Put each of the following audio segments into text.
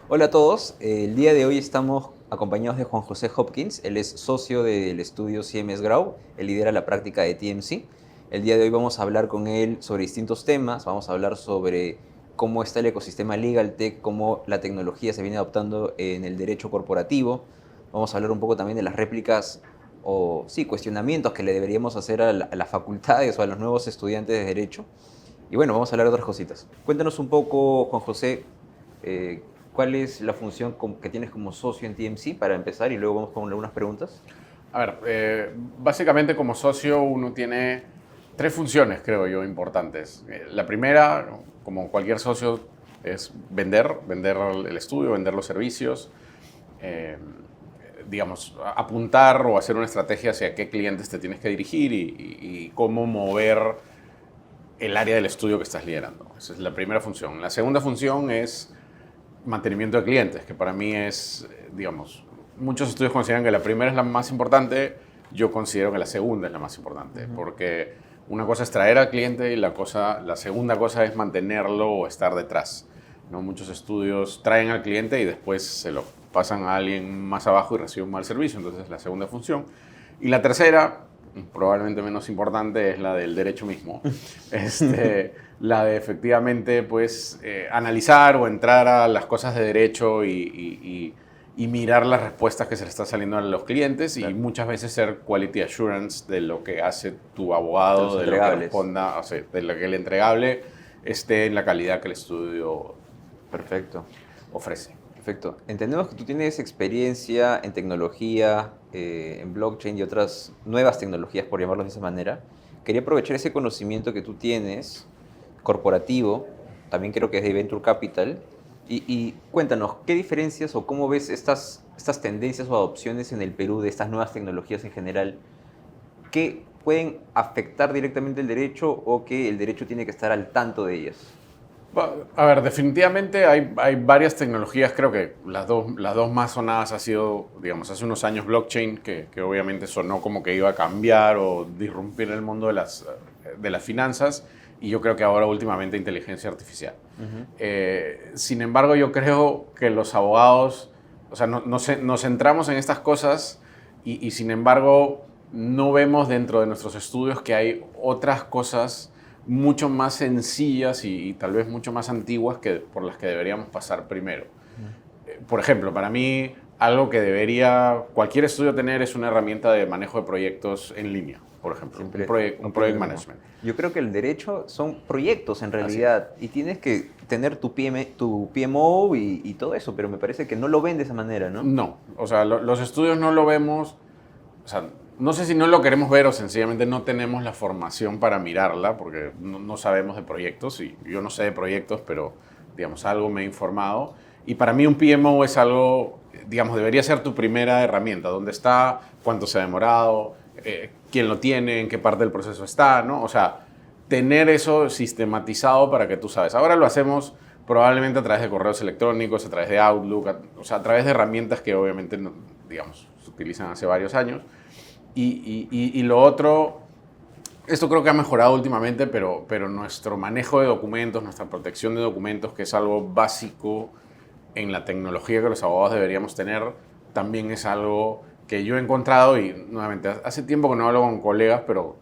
Hola a todos, el día de hoy estamos acompañados de Juan José Hopkins, él es socio del estudio CMS Grau, él lidera la práctica de TMC. El día de hoy vamos a hablar con él sobre distintos temas, vamos a hablar sobre cómo está el ecosistema LegalTech, cómo la tecnología se viene adoptando en el derecho corporativo, vamos a hablar un poco también de las réplicas o sí, cuestionamientos que le deberíamos hacer a las facultades o a los nuevos estudiantes de derecho. Y bueno, vamos a hablar de otras cositas. Cuéntanos un poco, Juan José, eh, ¿cuál es la función que tienes como socio en TMC para empezar y luego vamos con algunas preguntas? A ver, básicamente como socio uno tiene tres funciones, creo yo, importantes. La primera, como cualquier socio, es vender el estudio, vender los servicios, eh, digamos, apuntar o hacer una estrategia hacia qué clientes te tienes que dirigir y cómo mover el área del estudio que estás liderando. Esa es la primera función. La segunda función es mantenimiento de clientes, que para mí es, digamos, muchos estudios consideran que la primera es la más importante, yo considero que la segunda es la más importante, porque una cosa es traer al cliente y la segunda cosa es mantenerlo o estar detrás. ¿No? Muchos estudios traen al cliente y después se lo pasan a alguien más abajo y reciben un mal servicio, entonces es la segunda función. Y la tercera, probablemente menos importante, es la del derecho mismo. La de efectivamente pues, analizar o entrar a las cosas de derecho y mirar las respuestas que se le están saliendo a los clientes y Claro. muchas veces ser quality assurance de lo que hace tu De los abogado, de lo que entregables. responda, o sea, de lo que el entregable esté en la calidad que el estudio Perfecto, ofrece. perfecto. Entendemos que tú tienes experiencia en tecnología, en blockchain y otras nuevas tecnologías, por llamarlo de esa manera. Quería aprovechar ese conocimiento que tú tienes, corporativo, también creo que es de Venture Capital, y cuéntanos, ¿qué diferencias o cómo ves estas tendencias o adopciones en el Perú de estas nuevas tecnologías en general? ¿Que pueden afectar directamente el derecho o que el derecho tiene que estar al tanto de ellas? A ver, definitivamente hay varias tecnologías, creo que las dos más sonadas ha sido, digamos, hace unos años blockchain, que obviamente sonó como que iba a cambiar o disrumpir el mundo de las finanzas, y yo creo que ahora últimamente inteligencia artificial. Ujú. Sin embargo, yo creo que los abogados, o sea, nos centramos en estas cosas y sin embargo no vemos dentro de nuestros estudios que hay otras cosas mucho más sencillas y tal vez mucho más antiguas por las que deberíamos pasar primero. Por ejemplo, para mí algo que debería cualquier estudio tener es una herramienta de manejo de proyectos en línea, por ejemplo, un Siempre project, un opino project lo mismo. management. Yo creo que el derecho son proyectos en Así es. realidad y tienes que tener tu PMO y todo eso, pero me parece que no lo ven de esa manera, ¿no? No, o sea, los estudios no lo vemos, o sea, no sé si no lo queremos ver o sencillamente no tenemos la formación para mirarla, porque no sabemos de proyectos, y yo no sé de proyectos, pero, digamos, algo me he informado. Y para mí un PMO es algo, digamos, debería ser tu primera herramienta. ¿Dónde está? ¿Cuánto se ha demorado? ¿Quién lo tiene? ¿En qué parte del proceso está? ¿No? O sea, tener eso sistematizado para que tú sabes. Ahora lo hacemos probablemente a través de correos electrónicos, a través de Outlook, o sea, a través de herramientas que obviamente, digamos, se utilizan hace varios años. Y lo otro, esto creo que ha mejorado últimamente, pero nuestro manejo de documentos, nuestra protección de documentos, que es algo básico en la tecnología que los abogados deberíamos tener, también es algo que yo he encontrado y nuevamente hace tiempo que no hablo con colegas, pero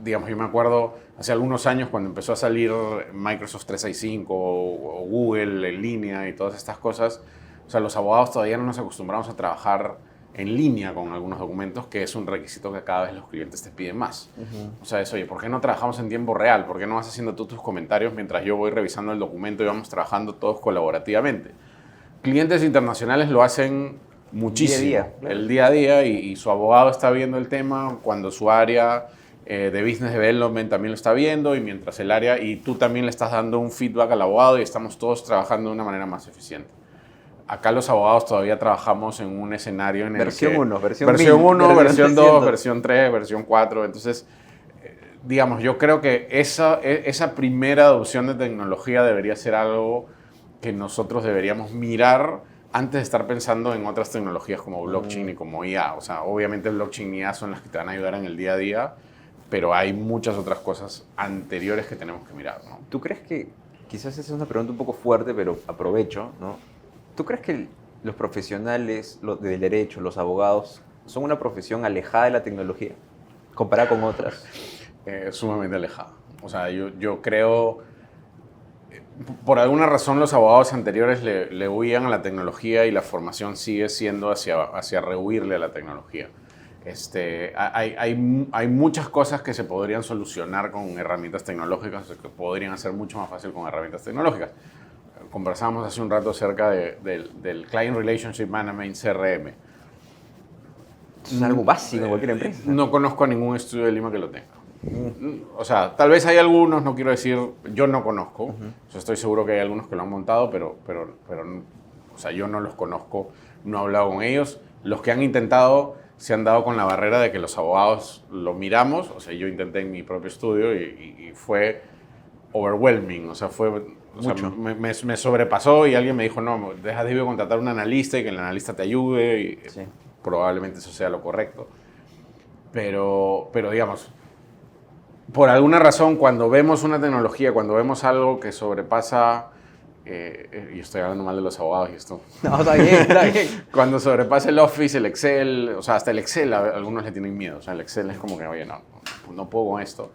digamos, yo me acuerdo hace algunos años cuando empezó a salir Microsoft 365 o Google en línea y todas estas cosas, o sea, los abogados todavía no nos acostumbramos a trabajar en línea con algunos documentos, que es un requisito que cada vez los clientes te piden más. Ujú. O sea, es, oye, ¿por qué no trabajamos en tiempo real? ¿Por qué no vas haciendo tú tus comentarios mientras yo voy revisando el documento y vamos trabajando todos colaborativamente? Clientes internacionales lo hacen Día a muchísimo, día, claro. el día a día, y su abogado está viendo el tema cuando su área de Business Development también lo está viendo, y mientras el área, y tú también le estás dando un feedback al abogado y estamos todos trabajando de una manera más eficiente. Acá los abogados todavía trabajamos en un escenario en el Versión que uno, versión versión 1000, uno, versión versión 2, 300. versión 3, versión 4, entonces digamos, yo creo que esa primera adopción de tecnología debería ser algo que nosotros deberíamos mirar antes de estar pensando en otras tecnologías como blockchain y como IA. O sea, obviamente blockchain y IA son las que te van a ayudar en el día a día, pero hay muchas otras cosas anteriores que tenemos que mirar, ¿no? ¿Tú crees que, quizás esa es una pregunta un poco fuerte, pero aprovecho, ¿no? ¿Tú crees que los profesionales del derecho, los abogados, son una profesión alejada de la tecnología comparada con otras? Sumamente alejada. O sea, yo creo, por alguna razón los abogados anteriores le huían a la tecnología y la formación sigue siendo hacia rehuirle a la tecnología. Hay muchas cosas que se podrían solucionar con herramientas tecnológicas, que podrían hacer mucho más fácil con herramientas tecnológicas. Conversábamos hace un rato acerca del Client Relationship Management, CRM. Es algo básico en cualquier empresa. No conozco a ningún estudio de Lima que lo tenga. O sea, tal vez hay algunos, no quiero decir, yo no conozco. O sea, estoy seguro que hay algunos que lo han montado, pero o sea, yo no los conozco, no he hablado con ellos. Los que han intentado se han dado con la barrera de que los abogados lo miramos. O sea, yo intenté en mi propio estudio y fue overwhelming. O sea, me sobrepasó y alguien me dijo, no, debe contratar un analista y que el analista te ayude. Y sí. Probablemente eso sea lo correcto. Pero digamos, por alguna razón, cuando vemos una tecnología, cuando vemos algo que sobrepasa, y estoy hablando mal de los abogados y esto. No, está bien, está bien. Cuando sobrepasa el Office, el Excel, o sea, hasta el Excel algunos le tienen miedo. O sea, el Excel es como que, oye, no puedo con esto.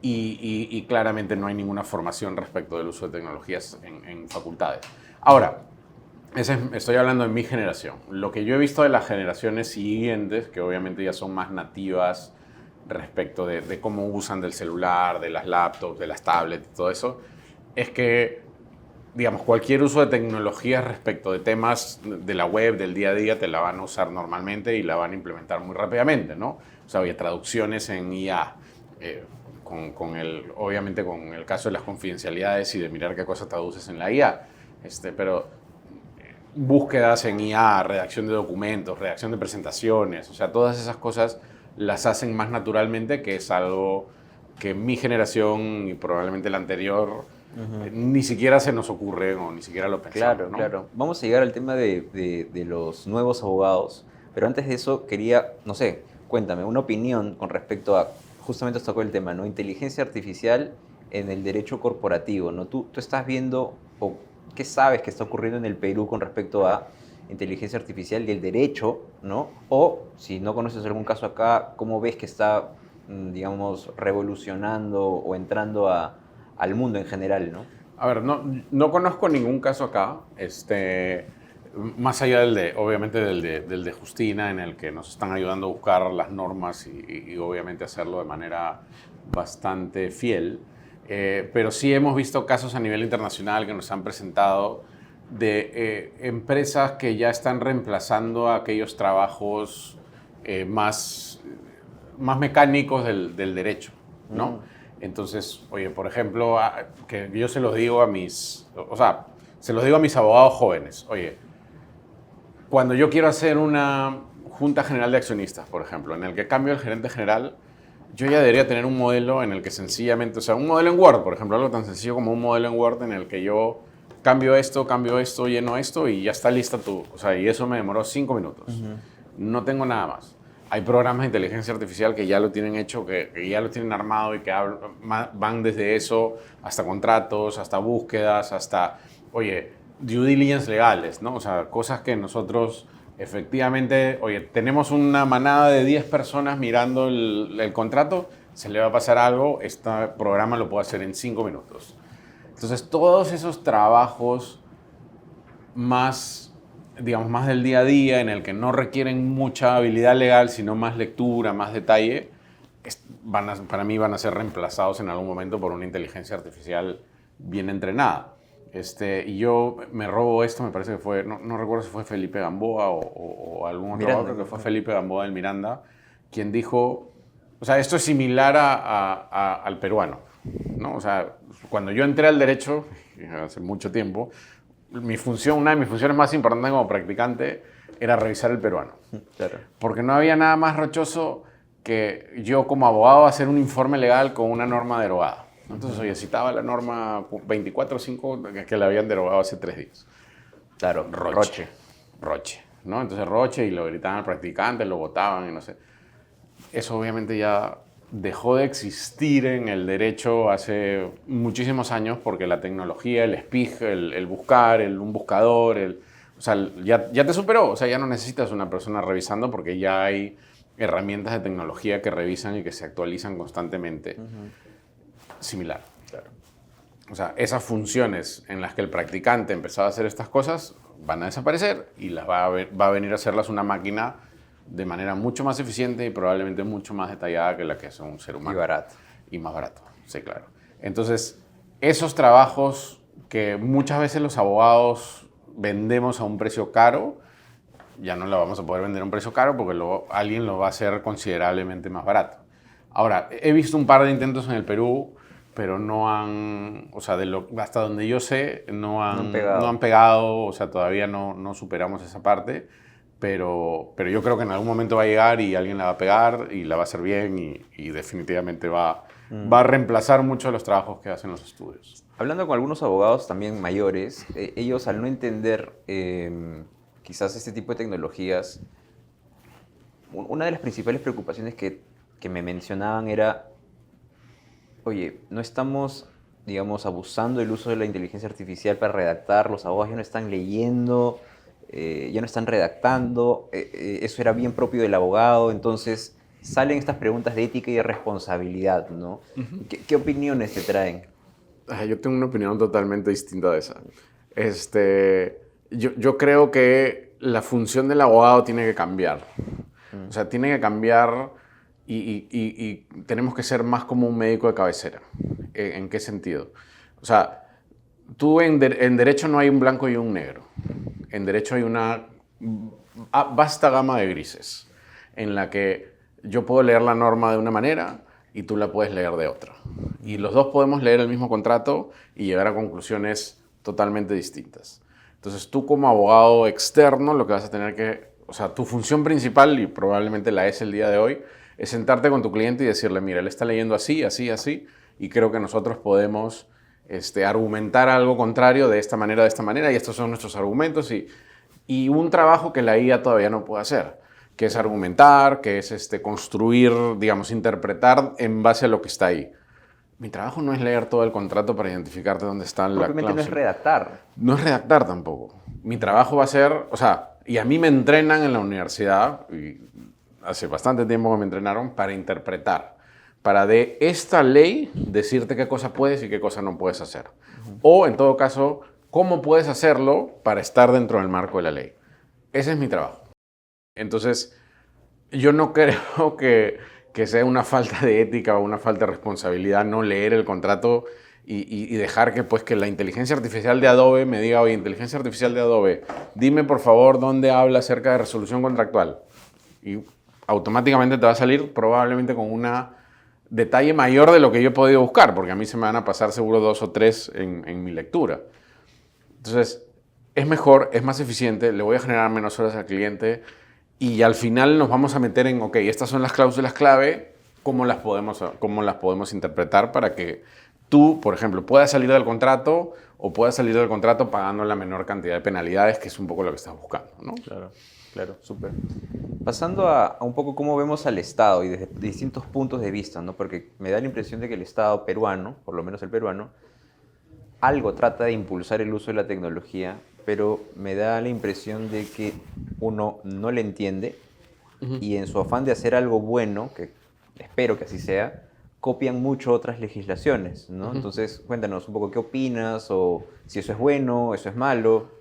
Y claramente no hay ninguna formación respecto del uso de tecnologías en facultades. Ahora, estoy hablando de mi generación. Lo que yo he visto de las generaciones siguientes, que obviamente ya son más nativas respecto de cómo usan del celular, de las laptops, de las tablets y todo eso, es que, digamos, cualquier uso de tecnologías respecto de temas de la web, del día a día, te la van a usar normalmente y la van a implementar muy rápidamente, ¿no? O sea, había traducciones en IA, obviamente con el caso de las confidencialidades y de mirar qué cosas traduces en la IA, pero búsquedas en IA, redacción de documentos, redacción de presentaciones, o sea, todas esas cosas las hacen más naturalmente, que es algo que mi generación y probablemente la anterior ni siquiera se nos ocurre o ni siquiera lo pensamos. Claro, ¿no? claro. Vamos a llegar al tema de los nuevos abogados, pero antes de eso quería, no sé, cuéntame, una opinión con respecto a, justamente os tocó el tema, ¿no? Inteligencia artificial en el derecho corporativo, ¿no? Tú estás viendo, o ¿qué sabes que está ocurriendo en el Perú con respecto a inteligencia artificial y el derecho, ¿no? O, si no conoces algún caso acá, ¿cómo ves que está, digamos, revolucionando o entrando al mundo en general, ¿no? A ver, no conozco ningún caso acá, más allá obviamente del de Justina, en el que nos están ayudando a buscar las normas y obviamente hacerlo de manera bastante fiel. Pero sí hemos visto casos a nivel internacional que nos han presentado de empresas que ya están reemplazando aquellos trabajos más mecánicos del derecho, ¿no? Entonces, oye, por ejemplo, que yo se los digo se los digo a mis abogados jóvenes, oye, cuando yo quiero hacer una junta general de accionistas, por ejemplo, en el que cambio el gerente general, yo ya debería tener un modelo en el que sencillamente, o sea, un modelo en Word, por ejemplo, algo tan sencillo como un modelo en Word en el que yo cambio esto, lleno esto y ya está lista o sea, y eso me demoró 5 minutos. No tengo nada más. Hay programas de inteligencia artificial que ya lo tienen hecho, que ya lo tienen armado y que van desde eso hasta contratos, hasta búsquedas, hasta, oye, due diligence legales, ¿no? O sea, cosas que nosotros efectivamente, oye, tenemos una manada de 10 personas mirando el contrato, se le va a pasar algo, este programa lo puede hacer en 5 minutos. Entonces, todos esos trabajos más, digamos, más del día a día, en el que no requieren mucha habilidad legal, sino más lectura, más detalle, para mí van a ser reemplazados en algún momento por una inteligencia artificial bien entrenada. Y yo me robo esto, me parece que fue, no recuerdo si fue Felipe Gamboa o algún otro autor, que fue Felipe Gamboa del Miranda, quien dijo, o sea, esto es similar al peruano, ¿no? O sea, cuando yo entré al derecho, hace mucho tiempo, una de mis funciones más importantes como practicante era revisar el peruano. Claro. Porque no había nada más rochoso que yo como abogado hacer un informe legal con una norma derogada. Entonces, oye, citaba la norma 24.5 que la habían derogado hace 3 días. Claro, Roche, ¿no? Entonces Roche, y lo gritaban al practicante, lo votaban y no sé. Eso obviamente ya dejó de existir en el derecho hace muchísimos años porque la tecnología, el SPIG, el buscar, un buscador, O sea, ya te superó, o sea, ya no necesitas una persona revisando porque ya hay herramientas de tecnología que revisan y que se actualizan constantemente. Similar. Claro. O sea, esas funciones en las que el practicante empezaba a hacer estas cosas van a desaparecer y va a venir a hacerlas una máquina de manera mucho más eficiente y probablemente mucho más detallada que la que es un ser humano. Y barato. Y más barato, sí, claro. Entonces, esos trabajos que muchas veces los abogados vendemos a un precio caro, ya no lo vamos a poder vender a un precio caro porque luego alguien lo va a hacer considerablemente más barato. Ahora, he visto un par de intentos en el Perú, pero no han, o sea, hasta donde yo sé, no han pegado, o sea, todavía no superamos esa parte, pero yo creo que en algún momento va a llegar y alguien la va a pegar y la va a hacer bien y definitivamente va a reemplazar muchos de los trabajos que hacen los estudios. Hablando con algunos abogados también mayores, ellos al no entender quizás este tipo de tecnologías, una de las principales preocupaciones que me mencionaban era, oye, no estamos, digamos, abusando del uso de la inteligencia artificial para redactar, los abogados ya no están leyendo, ya no están redactando, eso era bien propio del abogado, entonces salen estas preguntas de ética y de responsabilidad, ¿no? ¿Qué opiniones te traen? Yo tengo una opinión totalmente distinta de esa. Yo creo que la función del abogado tiene que cambiar. O sea, tiene que cambiar y tenemos que ser más como un médico de cabecera. ¿En qué sentido? O sea, tú en derecho no hay un blanco y un negro. En derecho hay una vasta gama de grises en la que yo puedo leer la norma de una manera y tú la puedes leer de otra. Y los dos podemos leer el mismo contrato y llegar a conclusiones totalmente distintas. Entonces, tú como abogado externo, lo que vas a tener que... O sea, tu función principal, y probablemente la es el día de hoy, es sentarte con tu cliente y decirle, mira, él está leyendo así, así, así, y creo que nosotros podemos argumentar algo contrario de esta manera, y estos son nuestros argumentos, y un trabajo que la IA todavía no puede hacer, que es argumentar, que es construir, digamos, interpretar en base a lo que está ahí. Mi trabajo no es leer todo el contrato para identificarte dónde está la cláusula. Probablemente no es redactar. No es redactar tampoco. Mi trabajo va a ser, o sea, y a mí me entrenan en la universidad, y hace bastante tiempo que me entrenaron, para interpretar, para de esta ley decirte qué cosa puedes y qué cosa no puedes hacer. O, en todo caso, cómo puedes hacerlo para estar dentro del marco de la ley. Ese es mi trabajo. Entonces, yo no creo que sea una falta de ética o una falta de responsabilidad no leer el contrato y dejar que la inteligencia artificial de Adobe me diga, oye, inteligencia artificial de Adobe, dime por favor dónde habla acerca de resolución contractual. Y automáticamente te va a salir probablemente con un detalle mayor de lo que yo he podido buscar, porque a mí se me van a pasar seguro 2 o 3 en mi lectura. Entonces, es mejor, es más eficiente, le voy a generar menos horas al cliente y al final nos vamos a meter en, ok, estas son las cláusulas clave, ¿cómo las podemos interpretar para que tú, por ejemplo, puedas salir del contrato o puedas salir del contrato pagando la menor cantidad de penalidades, que es un poco lo que estás buscando, ¿no? Claro, súper. Pasando a un poco cómo vemos al Estado y desde distintos puntos de vista, ¿no? Porque me da la impresión de que el Estado peruano, por lo menos el peruano, algo trata de impulsar el uso de la tecnología, pero me da la impresión de que uno no le entiende y en su afán de hacer algo bueno, que espero que así sea, copian mucho otras legislaciones, ¿no? Entonces, cuéntanos un poco qué opinas o si eso es bueno, eso es malo.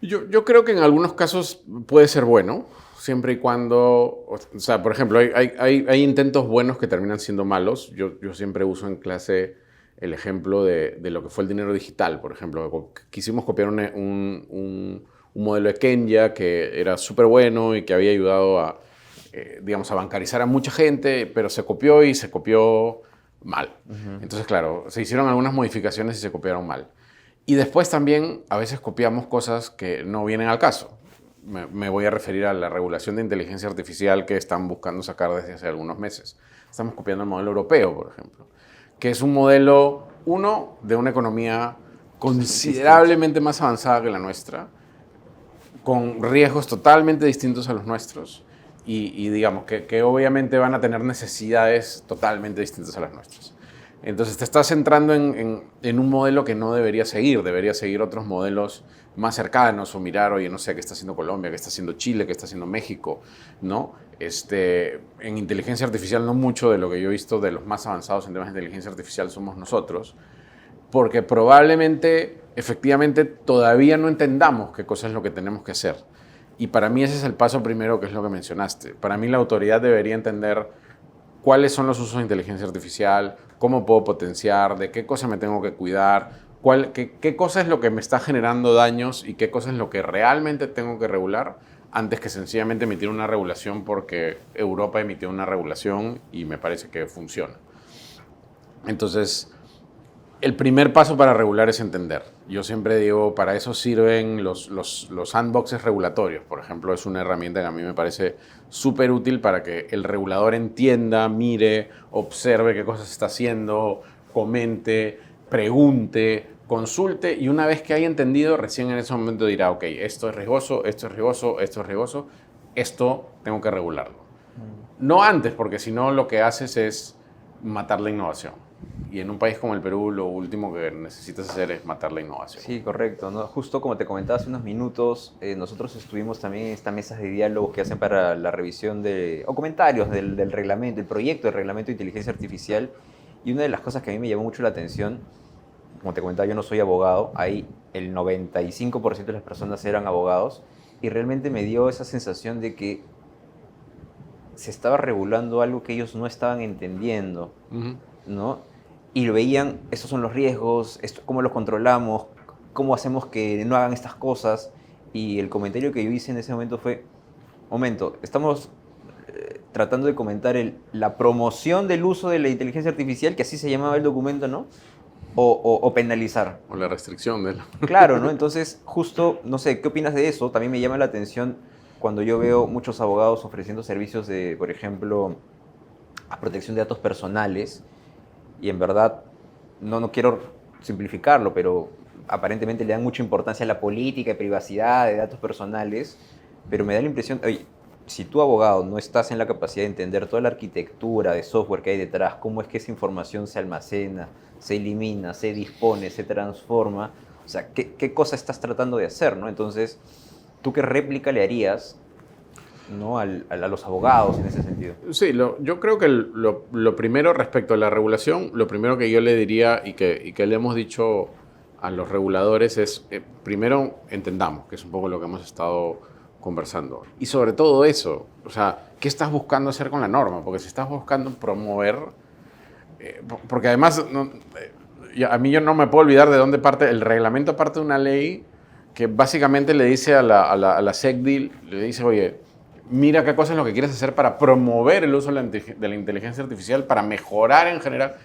Yo creo que en algunos casos puede ser bueno, siempre y cuando, o sea, por ejemplo, hay intentos buenos que terminan siendo malos. Yo siempre uso en clase el ejemplo de lo que fue el dinero digital, por ejemplo. Quisimos copiar un modelo de Kenya que era súper bueno y que había ayudado a, digamos, a bancarizar a mucha gente, pero se copió mal. Entonces, claro, se hicieron algunas modificaciones y se copiaron mal. Y después también a veces copiamos cosas que no vienen al caso. Me voy a referir a la regulación de inteligencia artificial que están buscando sacar desde hace algunos meses. Estamos copiando el modelo europeo, por ejemplo, que es un modelo, de una economía considerablemente más avanzada que la nuestra, con riesgos totalmente distintos a los nuestros y digamos que obviamente van a tener necesidades totalmente distintas a las nuestras. Entonces te estás centrando en un modelo que no debería seguir otros modelos más cercanos o mirar, oye, no sé, qué está haciendo Colombia, qué está haciendo Chile, qué está haciendo México, ¿no? En inteligencia artificial no mucho de lo que yo he visto de los más avanzados en temas de inteligencia artificial somos nosotros, porque probablemente, efectivamente, todavía no entendamos qué cosa es lo que tenemos que hacer. Y para mí ese es el paso primero, que es lo que mencionaste. Para mí la autoridad debería entender cuáles son los usos de inteligencia artificial, cómo puedo potenciar, de qué cosa me tengo que cuidar, qué cosa es lo que me está generando daños y qué cosa es lo que realmente tengo que regular antes que sencillamente emitir una regulación porque Europa emitió una regulación y me parece que funciona. Entonces, el primer paso para regular es entender. Yo siempre digo, para eso sirven los sandboxes regulatorios. Por ejemplo, es una herramienta que a mí me parece súper útil para que el regulador entienda, mire, observe qué cosas está haciendo, comente, pregunte, consulte, y una vez que haya entendido, recién en ese momento dirá, ok, esto es riesgoso, esto es riesgoso, esto es riesgoso, esto tengo que regularlo. No antes, porque si no lo que haces es matar la innovación. Y en un país como el Perú, lo último que necesitas hacer es matar la innovación. Sí, correcto, ¿no? Justo como te comentaba hace unos minutos, nosotros estuvimos también en estas mesas de diálogo que hacen para la revisión o comentarios del reglamento, el proyecto de reglamento de inteligencia artificial. Y una de las cosas que a mí me llamó mucho la atención, como te comentaba, yo no soy abogado, ahí el 95% de las personas eran abogados, y realmente me dio esa sensación de que se estaba regulando algo que ellos no estaban entendiendo, ¿no? Y lo veían, estos son los riesgos, cómo los controlamos, cómo hacemos que no hagan estas cosas. Y el comentario que yo hice en ese momento fue, momento, estamos tratando de comentar la promoción del uso de la inteligencia artificial, que así se llamaba el documento, ¿no? O penalizar. O la restricción de la... Claro, ¿no? Entonces, justo, no sé, ¿qué opinas de eso? También me llama la atención cuando yo veo muchos abogados ofreciendo servicios de, por ejemplo, a protección de datos personales, y en verdad, no quiero simplificarlo, pero aparentemente le dan mucha importancia a la política de privacidad de datos personales, pero me da la impresión, oye, si tú abogado no estás en la capacidad de entender toda la arquitectura de software que hay detrás, cómo es que esa información se almacena, se elimina, se dispone, se transforma, o sea, ¿qué cosa estás tratando de hacer, ¿no? Entonces, ¿tú qué réplica le harías, ¿no? a los abogados en ese sentido? Sí, yo creo que lo primero respecto a la regulación, lo primero que yo le diría y que le hemos dicho a los reguladores es, primero entendamos, que es un poco lo que hemos estado conversando. Y sobre todo eso, o sea, ¿qué estás buscando hacer con la norma? Porque si estás buscando promover, porque además a mí yo no me puedo olvidar de dónde parte, el reglamento parte de una ley que básicamente le dice a la SecDil, le dice, oye, mira qué cosa es lo que quieres hacer para promover el uso de la inteligencia artificial, para mejorar en general,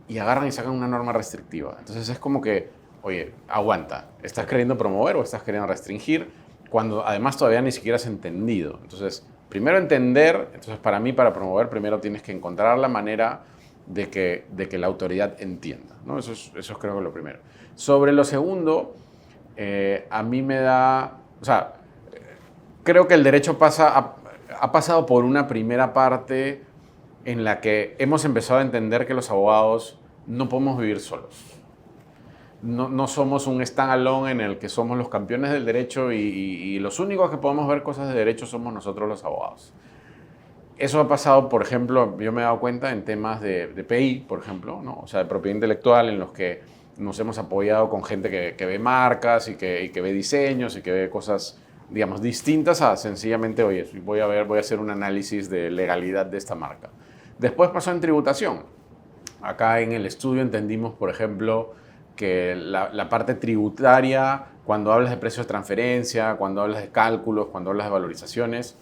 y agarran y sacan una norma restrictiva. Entonces es como que, oye, aguanta, ¿estás queriendo promover o estás queriendo restringir? Cuando además todavía ni siquiera has entendido. Entonces, primero entender, entonces para mí, para promover, primero tienes que encontrar la manera de que la autoridad entienda, ¿no? Eso es creo que lo primero. Sobre lo segundo, a mí me da, o sea, creo que el derecho ha pasado por una primera parte en la que hemos empezado a entender que los abogados no podemos vivir solos. No somos un stand-alone en el que somos los campeones del derecho y los únicos que podemos ver cosas de derecho somos nosotros los abogados. Eso ha pasado, por ejemplo, yo me he dado cuenta en temas de PI, por ejemplo, ¿no? O sea, de propiedad intelectual, en los que nos hemos apoyado con gente que ve marcas y que ve diseños y que ve cosas, digamos, distintas a sencillamente, oye, voy a hacer un análisis de legalidad de esta marca. Después pasó en tributación. Acá en el estudio entendimos, por ejemplo, que la parte tributaria, cuando hablas de precios de transferencia, cuando hablas de cálculos, cuando hablas de valorizaciones,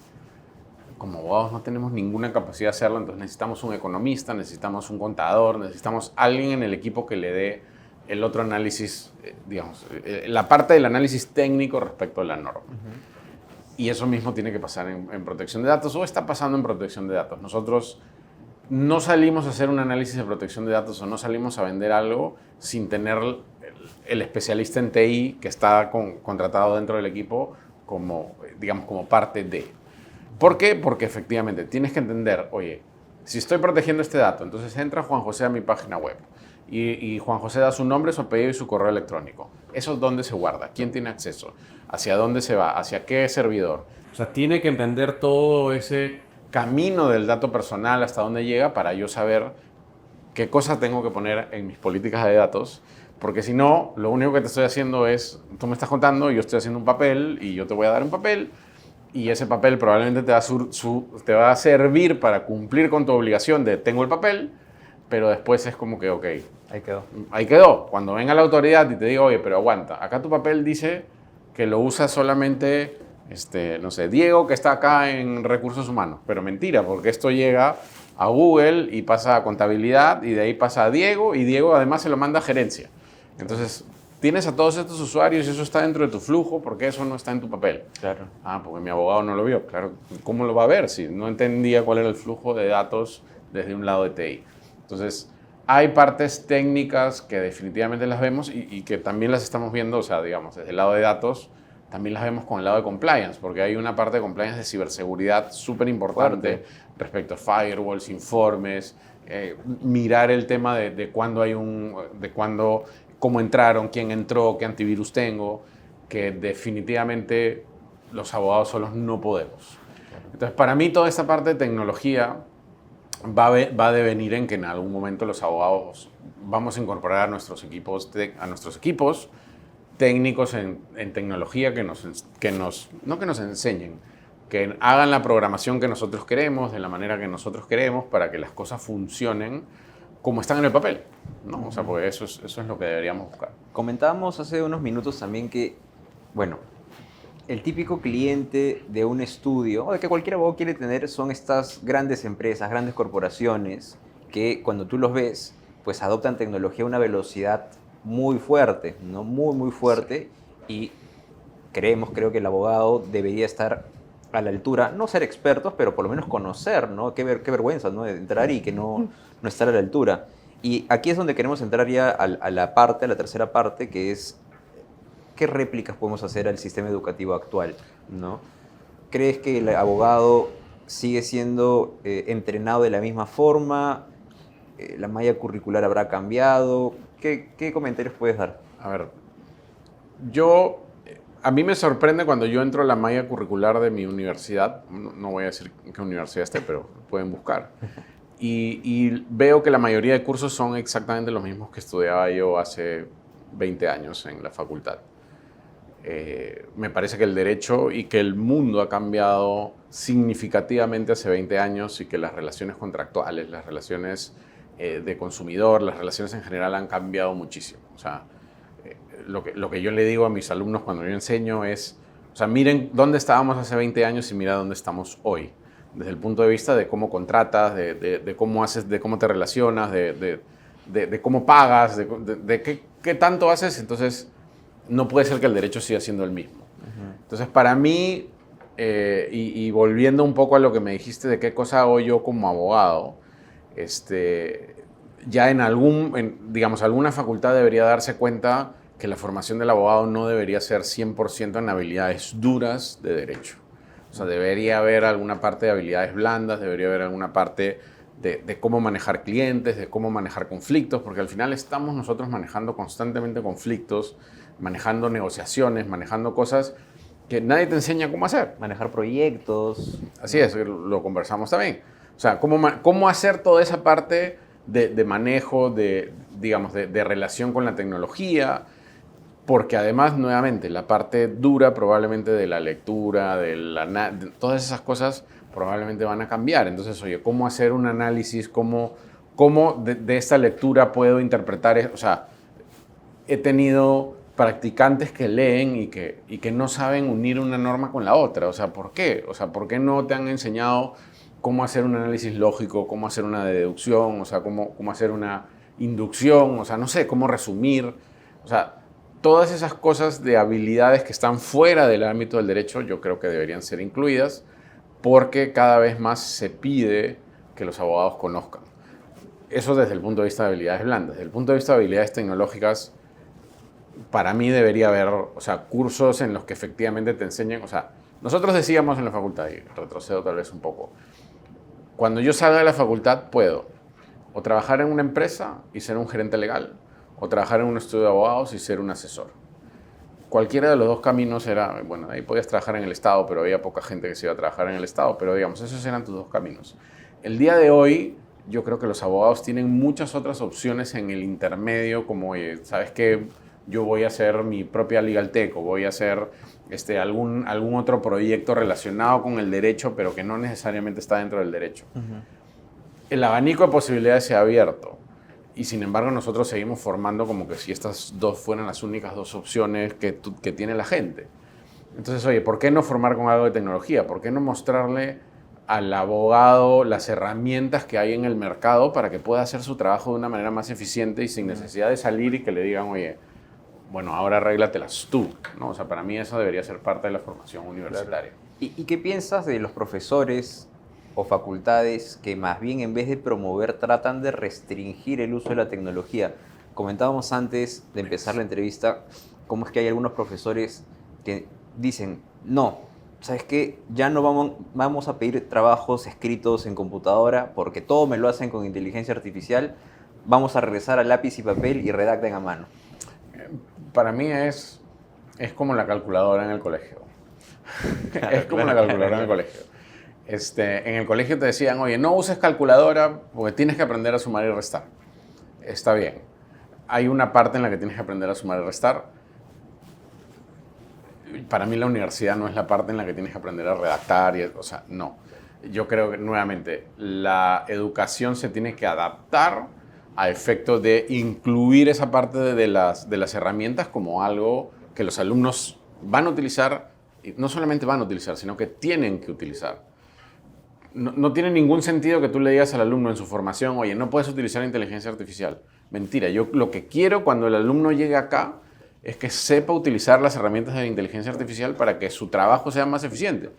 como abogados no tenemos ninguna capacidad de hacerlo, entonces necesitamos un economista, necesitamos un contador, necesitamos alguien en el equipo que le dé el otro análisis, digamos, la parte del análisis técnico respecto a la norma. Y eso mismo tiene que pasar en protección de datos, o está pasando en protección de datos. Nosotros no salimos a hacer un análisis de protección de datos o no salimos a vender algo sin tener el especialista en TI que está contratado dentro del equipo como, digamos, como parte de. ¿Por qué? Porque efectivamente tienes que entender, oye, si estoy protegiendo este dato, entonces entra Juan José a mi página web. y Juan José da su nombre, su apellido y su correo electrónico. ¿Eso dónde se guarda? ¿Quién tiene acceso? ¿Hacia dónde se va? ¿Hacia qué servidor? O sea, tiene que entender todo ese camino del dato personal hasta dónde llega para yo saber qué cosas tengo que poner en mis políticas de datos. Porque si no, lo único que te estoy haciendo es, tú me estás contando, yo estoy haciendo un papel y yo te voy a dar un papel y ese papel probablemente te va a servir para cumplir con tu obligación de tengo el papel, pero después es como que, ok, Ahí quedó. ahí quedó. Cuando venga la autoridad y te diga, oye, pero aguanta, acá tu papel dice que lo usa solamente, no sé, Diego que está acá en recursos humanos, pero mentira, porque esto llega a Google y pasa a contabilidad y de ahí pasa a Diego y Diego además se lo manda a gerencia. Entonces, tienes a todos estos usuarios y eso está dentro de tu flujo, porque eso no está en tu papel. Claro. Ah, porque mi abogado no lo vio. Claro, ¿cómo lo va a ver si no entendía cuál era el flujo de datos desde un lado de TI? Entonces, hay partes técnicas que definitivamente las vemos y que también las estamos viendo, o sea, digamos, desde el lado de datos, también las vemos con el lado de compliance, porque hay una parte de compliance de ciberseguridad súper importante respecto a firewalls, informes, mirar el tema de cuándo hay cómo entraron, quién entró, qué antivirus tengo, que definitivamente los abogados solos no podemos. Entonces, para mí toda esta parte de tecnología va a devenir en que en algún momento los abogados vamos a incorporar a nuestros equipos técnicos en tecnología no que nos enseñen, que hagan la programación que nosotros queremos, de la manera que nosotros queremos, para que las cosas funcionen como están en el papel, ¿no? O sea, porque eso es lo que deberíamos buscar. Comentábamos hace unos minutos también que, bueno, el típico cliente de un estudio, o de que cualquier abogado quiere tener, son estas grandes empresas, grandes corporaciones, que cuando tú los ves, pues adoptan tecnología a una velocidad muy fuerte, ¿no? Muy, muy fuerte, y creo que el abogado debería estar a la altura, no ser expertos, pero por lo menos conocer, ¿no? Qué vergüenza, ¿no? De entrar y que no estar a la altura. Y aquí es donde queremos entrar ya a la tercera parte, que es qué réplicas podemos hacer al sistema educativo actual, ¿no? ¿Crees que el abogado sigue siendo entrenado de la misma forma? ¿La malla curricular habrá cambiado? ¿Qué comentarios puedes dar? A ver, a mí me sorprende cuando yo entro a la malla curricular de mi universidad, no voy a decir qué universidad esté, pero pueden buscar, y veo que la mayoría de cursos son exactamente los mismos que estudiaba yo hace 20 años en la facultad. Me parece que el derecho y que el mundo ha cambiado significativamente hace 20 años y que las relaciones contractuales, las relaciones de consumidor, las relaciones en general han cambiado muchísimo. O sea, lo que yo le digo a mis alumnos cuando yo enseño es, o sea, miren dónde estábamos hace 20 años y mira dónde estamos hoy. Desde el punto de vista de cómo contratas, de cómo haces, de cómo te relacionas, de cómo pagas, de qué tanto haces. Entonces, no puede ser que el derecho siga siendo el mismo. Entonces, para mí, y volviendo un poco a lo que me dijiste de qué cosa hago yo como abogado, ya digamos, alguna facultad debería darse cuenta que la formación del abogado no debería ser 100% en habilidades duras de derecho. O sea, debería haber alguna parte de habilidades blandas, debería haber alguna parte de cómo manejar clientes, de cómo manejar conflictos, porque al final estamos nosotros manejando constantemente conflictos, manejando negociaciones, manejando cosas que nadie te enseña cómo hacer. Manejar proyectos. Así es, lo conversamos también. O sea, cómo hacer toda esa parte de manejo, digamos, de relación con la tecnología, porque además, nuevamente, la parte dura probablemente de la lectura, de todas esas cosas probablemente van a cambiar. Entonces, oye, ¿cómo hacer un análisis? ¿Cómo de esta lectura puedo interpretar? O sea, he tenido practicantes que leen y que no saben unir una norma con la otra. O sea, ¿por qué? O sea, ¿por qué no te han enseñado cómo hacer un análisis lógico, cómo hacer una deducción, o sea, cómo hacer una inducción, o sea, no sé, cómo resumir? O sea, todas esas cosas de habilidades que están fuera del ámbito del derecho, yo creo que deberían ser incluidas, porque cada vez más se pide que los abogados conozcan. Eso desde el punto de vista de habilidades blandas. Desde el punto de vista de habilidades tecnológicas, para mí debería haber, o sea, cursos en los que efectivamente te enseñen. O sea, nosotros decíamos en la facultad, y retrocedo tal vez un poco, cuando yo salga de la facultad puedo O trabajar en una empresa y ser un gerente legal, o trabajar en un estudio de abogados y ser un asesor. Cualquiera de los dos caminos era, bueno, ahí podías trabajar en el Estado, pero había poca gente que se iba a trabajar en el Estado, pero digamos, esos eran tus dos caminos. El día de hoy, yo creo que los abogados tienen muchas otras opciones en el intermedio, como, ¿sabes qué? Yo voy a hacer mi propia Legal Tech o voy a hacer algún otro proyecto relacionado con el derecho, pero que no necesariamente está dentro del derecho. El abanico de posibilidades se ha abierto y sin embargo nosotros seguimos formando como que si estas dos fueran las únicas dos opciones que tiene la gente. Entonces, oye, ¿por qué no formar con algo de tecnología? ¿Por qué no mostrarle al abogado las herramientas que hay en el mercado para que pueda hacer su trabajo de una manera más eficiente y sin necesidad de salir y que le digan, oye, bueno, ahora arréglatelas tú, ¿no? O sea, para mí eso debería ser parte de la formación universitaria. ¿Y qué piensas de los profesores o facultades que más bien en vez de promover tratan de restringir el uso de la tecnología? Comentábamos antes de empezar la entrevista cómo es que hay algunos profesores que dicen, no, ¿sabes qué? Ya no vamos a pedir trabajos escritos en computadora porque todo me lo hacen con inteligencia artificial, vamos a regresar a lápiz y papel y redacten a mano. Para mí es como la calculadora en el colegio. Es como la calculadora en el colegio. En el colegio te decían, oye, no uses calculadora porque tienes que aprender a sumar y restar. Está bien. Hay una parte en la que tienes que aprender a sumar y restar. Para mí la universidad no es la parte en la que tienes que aprender a redactar. O sea, no. Yo creo que, nuevamente, la educación se tiene que adaptar a efecto de incluir esa parte de las herramientas como algo que los alumnos van a utilizar, y no solamente van a utilizar, sino que tienen que utilizar. No tiene ningún sentido que tú le digas al alumno en su formación, oye, no puedes utilizar inteligencia artificial. Mentira, yo lo que quiero cuando el alumno llegue acá es que sepa utilizar las herramientas de la inteligencia artificial para que su trabajo sea más eficiente.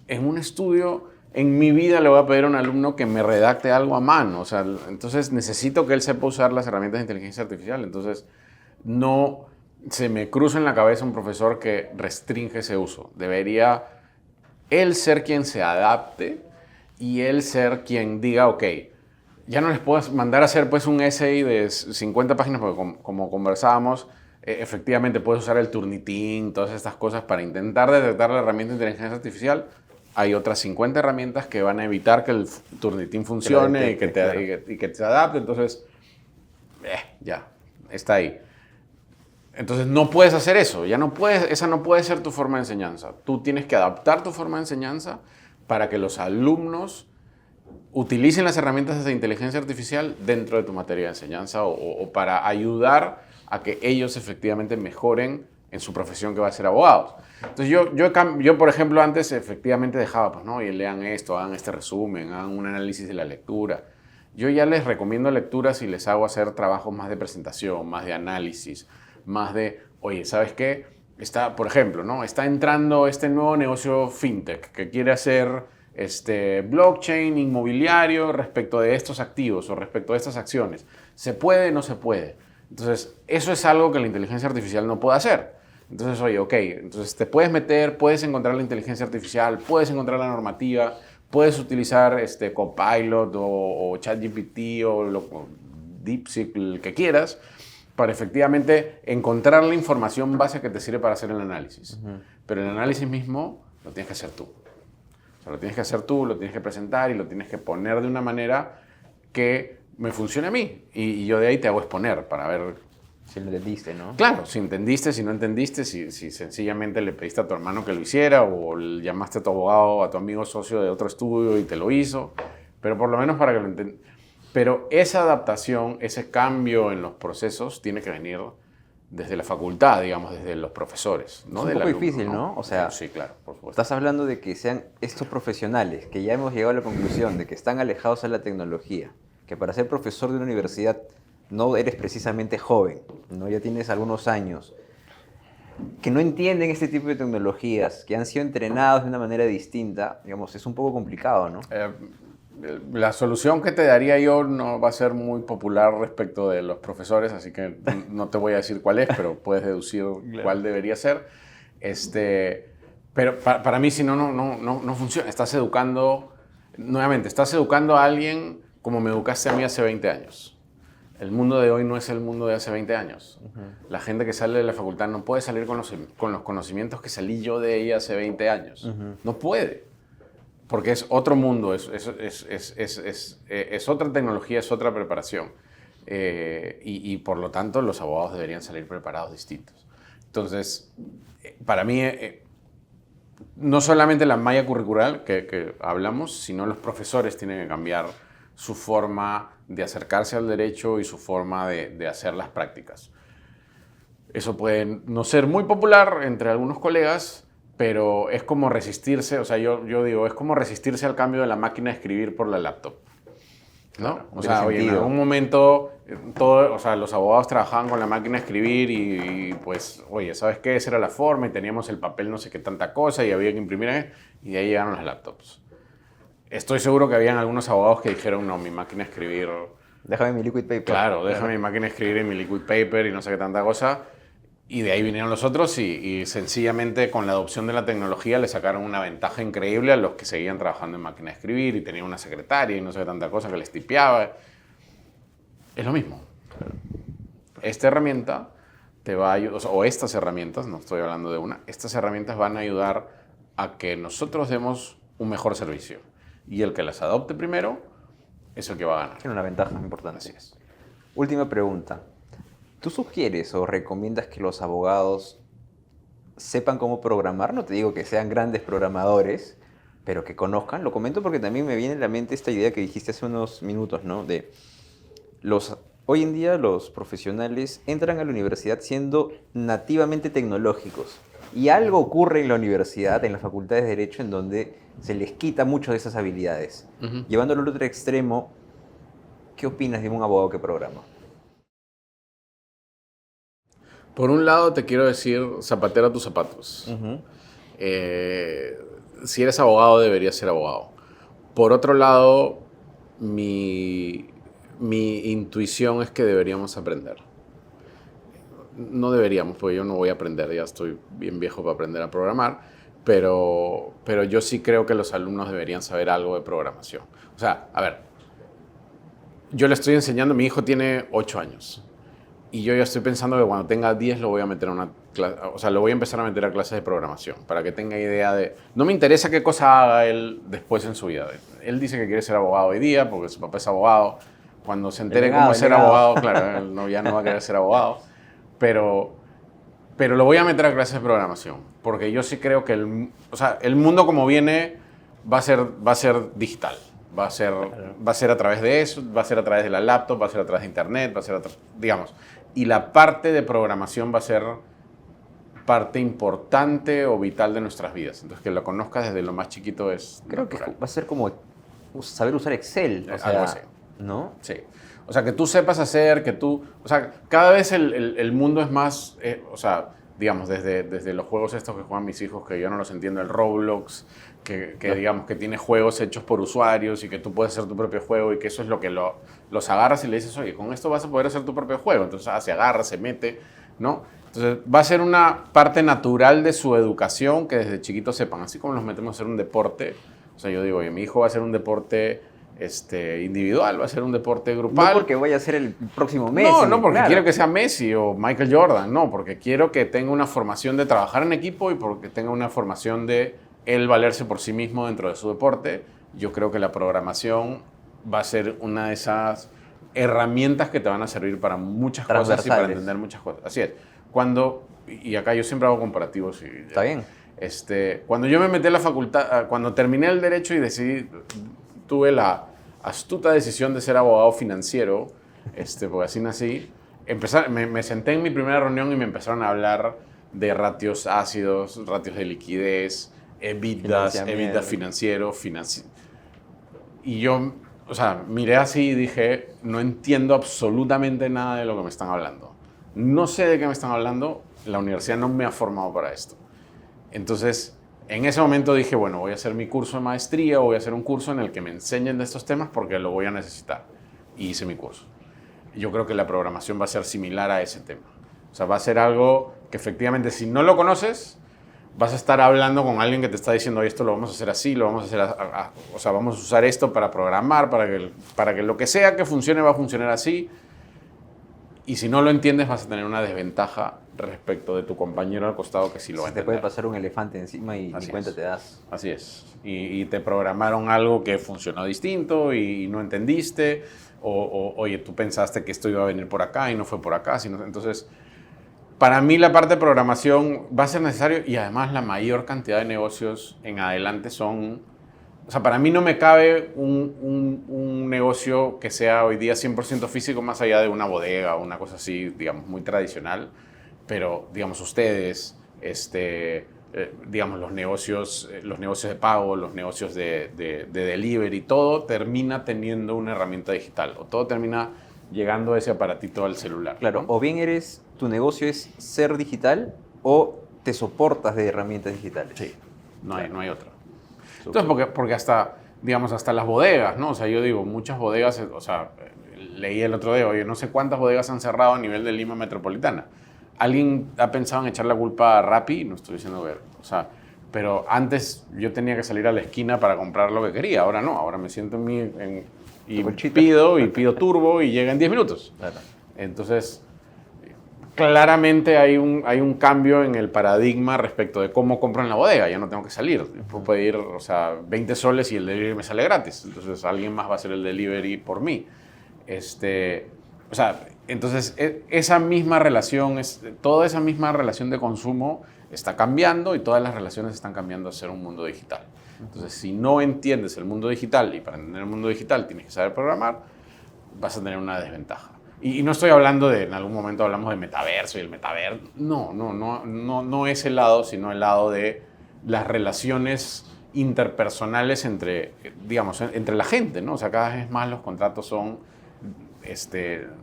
En un estudio, en mi vida le voy a pedir a un alumno que me redacte algo a mano. O sea, entonces necesito que él sepa usar las herramientas de inteligencia artificial. Entonces, no se me cruza en la cabeza un profesor que restringe ese uso. Debería él ser quien se adapte y él ser quien diga, ok, ya no les puedo mandar a hacer pues un essay de 50 páginas, porque como conversábamos, efectivamente puedes usar el Turnitin, todas estas cosas para intentar detectar la herramienta de inteligencia artificial. Hay otras 50 herramientas que van a evitar que el Turnitin funcione y que te adapte. Entonces, ya, está ahí. Entonces, no puedes hacer eso. Esa no puede ser tu forma de enseñanza. Tú tienes que adaptar tu forma de enseñanza para que los alumnos utilicen las herramientas de inteligencia artificial dentro de tu materia de enseñanza o para ayudar a que ellos efectivamente mejoren en su profesión, que va a ser abogados. Entonces yo por ejemplo, antes efectivamente dejaba, pues no, y lean esto, hagan este resumen, hagan un análisis de la lectura. Yo ya les recomiendo lecturas y les hago hacer trabajos más de presentación, más de análisis, más de, oye, ¿sabes qué? Por ejemplo, ¿no? Está entrando este nuevo negocio fintech que quiere hacer blockchain inmobiliario respecto de estos activos o respecto de estas acciones. ¿Se puede o no se puede? Entonces, eso es algo que la inteligencia artificial no puede hacer. Entonces, oye, ok, entonces te puedes meter, puedes encontrar la inteligencia artificial, puedes encontrar la normativa, puedes utilizar Copilot o ChatGPT o DeepSeek, el que quieras, para efectivamente encontrar la información base que te sirve para hacer el análisis. Pero el análisis mismo lo tienes que hacer tú. O sea, lo tienes que hacer tú, lo tienes que presentar y lo tienes que poner de una manera que me funcione a mí. Y yo de ahí te hago exponer para ver si lo entendiste, ¿no? Claro, si entendiste, si no entendiste, si sencillamente le pediste a tu hermano que lo hiciera o le llamaste a tu abogado, a tu amigo socio de otro estudio y te lo hizo, pero por lo menos para que lo entiendas. Pero esa adaptación, ese cambio en los procesos tiene que venir desde la facultad, digamos, desde los profesores, ¿no? Es un poco difícil, ¿no? O sea, sí, claro, por supuesto. Estás hablando de que sean estos profesionales que ya hemos llegado a la conclusión de que están alejados de la tecnología, que para ser profesor de una universidad no eres precisamente joven, ¿no? Ya tienes algunos años, que no entienden este tipo de tecnologías, que han sido entrenados de una manera distinta, digamos, es un poco complicado, ¿no? La solución que te daría yo no va a ser muy popular respecto de los profesores, así que no te voy a decir cuál es, pero puedes deducir cuál debería ser. Pero para mí, si no funciona. Estás educando a alguien como me educaste a mí hace 20 años. El mundo de hoy no es el mundo de hace 20 años. La gente que sale de la facultad no puede salir con los conocimientos que salí yo de ella hace 20 años. No puede. Porque es otro mundo, es otra tecnología, es otra preparación. Y por lo tanto los abogados deberían salir preparados distintos. Entonces, para mí, no solamente la malla curricular que hablamos, sino los profesores tienen que cambiar su forma de acercarse al derecho y su forma de hacer las prácticas. Eso puede no ser muy popular entre algunos colegas, pero es como resistirse, o sea, yo digo, es como resistirse al cambio de la máquina de escribir por la laptop, ¿no? Claro, O sea, oye, en algún momento, o sea, los abogados trabajaban con la máquina de escribir y pues, oye, ¿sabes qué? Esa era la forma y teníamos el papel no sé qué tanta cosa y había que imprimir, y de ahí llegaron las laptops. Estoy seguro que habían algunos abogados que dijeron, no, mi máquina de escribir... Déjame mi liquid paper. Claro, déjame mi máquina de escribir en mi liquid paper y no sé qué tanta cosa. Y de ahí vinieron los otros y sencillamente con la adopción de la tecnología le sacaron una ventaja increíble a los que seguían trabajando en máquina de escribir y tenían una secretaria y no sé qué tanta cosa que les tipeaba. Es lo mismo. Esta herramienta te va a ayudar, o estas herramientas, no estoy hablando de una, estas herramientas van a ayudar a que nosotros demos un mejor servicio. Y el que las adopte primero es el que va a ganar. Tiene una ventaja importante. Así es. Última pregunta. ¿Tú sugieres o recomiendas que los abogados sepan cómo programar? No te digo que sean grandes programadores, pero que conozcan. Lo comento porque también me viene a la mente esta idea que dijiste hace unos minutos, ¿no? Hoy en día los profesionales entran a la universidad siendo nativamente tecnológicos. Y algo ocurre en la universidad, en las facultades de Derecho, en donde se les quita mucho de esas habilidades. Llevándolo al otro extremo, ¿qué opinas de un abogado que programa? Por un lado te quiero decir, zapatera tus zapatos. Si eres abogado, deberías ser abogado. Por otro lado, mi intuición es que deberíamos aprender. No deberíamos, porque yo no voy a aprender, ya estoy bien viejo para aprender a programar, pero yo sí creo que los alumnos deberían saber algo de programación. O sea, a ver, yo le estoy enseñando, mi hijo tiene 8 años, y yo ya estoy pensando que cuando tenga 10 lo voy a meter a una clase, o sea, lo voy a empezar a meter a clases de programación, para que tenga idea de... No me interesa qué cosa haga él después en su vida. Él dice que quiere ser abogado hoy día, porque su papá es abogado. Cuando se entere cómo ser abogado, claro, él ya no va a querer ser abogado. Pero lo voy a meter a clases de programación, porque yo sí creo que el mundo como viene va a ser digital. Va a ser a través de eso, va a ser a través de la laptop, va a ser a través de internet, va a ser digamos. Y la parte de programación va a ser parte importante o vital de nuestras vidas. Entonces, que lo conozcas desde lo más chiquito es Creo natural. que va a ser como saber usar Excel. O sea, algo así. ¿no? Sí. O sea, que tú sepas hacer, o sea, cada vez el mundo es más, o sea, digamos, desde los juegos estos que juegan mis hijos, que yo no los entiendo, el Roblox, que digamos, que tiene juegos hechos por usuarios y que tú puedes hacer tu propio juego y que eso es lo que los agarras y le dices, oye, con esto vas a poder hacer tu propio juego. Entonces, se agarra, se mete, ¿no? Entonces, va a ser una parte natural de su educación que desde chiquitos sepan, así como los metemos a hacer un deporte. O sea, yo digo, oye, mi hijo va a hacer un deporte individual, va a ser un deporte grupal. No porque vaya a ser el próximo Messi. No porque claro. quiero que sea Messi o Michael Jordan, no, porque quiero que tenga una formación de trabajar en equipo y porque tenga una formación de él valerse por sí mismo dentro de su deporte. Yo creo que la programación va a ser una de esas herramientas que te van a servir para muchas cosas y para entender muchas cosas. Así es. Y acá yo siempre hago comparativos. Está bien. Cuando yo me metí a la facultad, cuando terminé el derecho y tuve la astuta decisión de ser abogado financiero, porque así nací, me senté en mi primera reunión y me empezaron a hablar de ratios ácidos, ratios de liquidez, EBITDA financiero, y yo, o sea, miré así y dije, no entiendo absolutamente nada de lo que me están hablando. No sé de qué me están hablando, la universidad no me ha formado para esto. Entonces, en ese momento dije, bueno, voy a hacer mi curso de maestría o voy a hacer un curso en el que me enseñen de estos temas porque lo voy a necesitar. Y hice mi curso. Yo creo que la programación va a ser similar a ese tema. O sea, va a ser algo que efectivamente, si no lo conoces, vas a estar hablando con alguien que te está diciendo, oye, esto lo vamos a hacer así, lo vamos a hacer, o sea, vamos a usar esto para programar, para que lo que sea que funcione va a funcionar así. Y si no lo entiendes, vas a tener una desventaja respecto de tu compañero al costado que sí lo va a Te entender. puede pasar un elefante encima y ni cuenta te das. Así es. Y te programaron algo que funcionó distinto y no entendiste. Oye, tú pensaste que esto iba a venir por acá y no fue por acá. Entonces, para mí la parte de programación va a ser necesario y además la mayor cantidad de negocios en adelante son... O sea, para mí no me cabe un negocio que sea hoy día 100% físico más allá de una bodega o una cosa así, digamos, muy tradicional. Pero, digamos, ustedes, digamos, los negocios de pago, los negocios de delivery, todo termina teniendo una herramienta digital o todo termina llegando ese aparatito al celular. Claro, ¿no? o bien tu negocio es ser digital o te soportas de herramientas digitales. Sí, no hay otra. Súper. Entonces, porque hasta, digamos, hasta las bodegas, ¿no? O sea, yo digo, muchas bodegas, o sea, leí el otro día, oye, no sé cuántas bodegas han cerrado a nivel de Lima metropolitana. ¿Alguien ha pensado en echar la culpa a Rappi? No estoy diciendo ver, o sea, pero antes yo tenía que salir a la esquina para comprar lo que quería, ahora no, ahora me siento y pido turbo y llega en 10 minutos. Claro. Entonces, claramente hay un cambio en el paradigma respecto de cómo compro en la bodega. Ya no tengo que salir. Puedo pedir, o sea, 20 soles y el delivery me sale gratis. Entonces, alguien más va a hacer el delivery por mí. O sea, entonces, esa misma relación, toda esa misma relación de consumo está cambiando y todas las relaciones están cambiando a ser un mundo digital. Entonces, si no entiendes el mundo digital y para entender el mundo digital tienes que saber programar, vas a tener una desventaja. Y no estoy hablando en algún momento hablamos de metaverso y el metaverso. No es el lado, sino el lado de las relaciones interpersonales entre la gente, ¿no? O sea, cada vez más los contratos son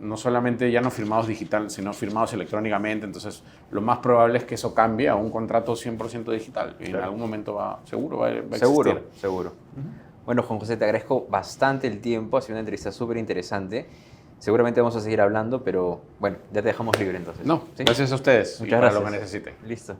no solamente ya no firmados digital, sino firmados electrónicamente. Entonces, lo más probable es que eso cambie a un contrato 100% digital. Y en algún momento seguro va a existir. Seguro. Bueno, Juan José, te agradezco bastante el tiempo. Ha sido una entrevista súper interesante. Seguramente vamos a seguir hablando, pero bueno, ya te dejamos libre entonces. No, ¿Sí? gracias a ustedes. Muchas y para gracias. lo que necesite. Listo.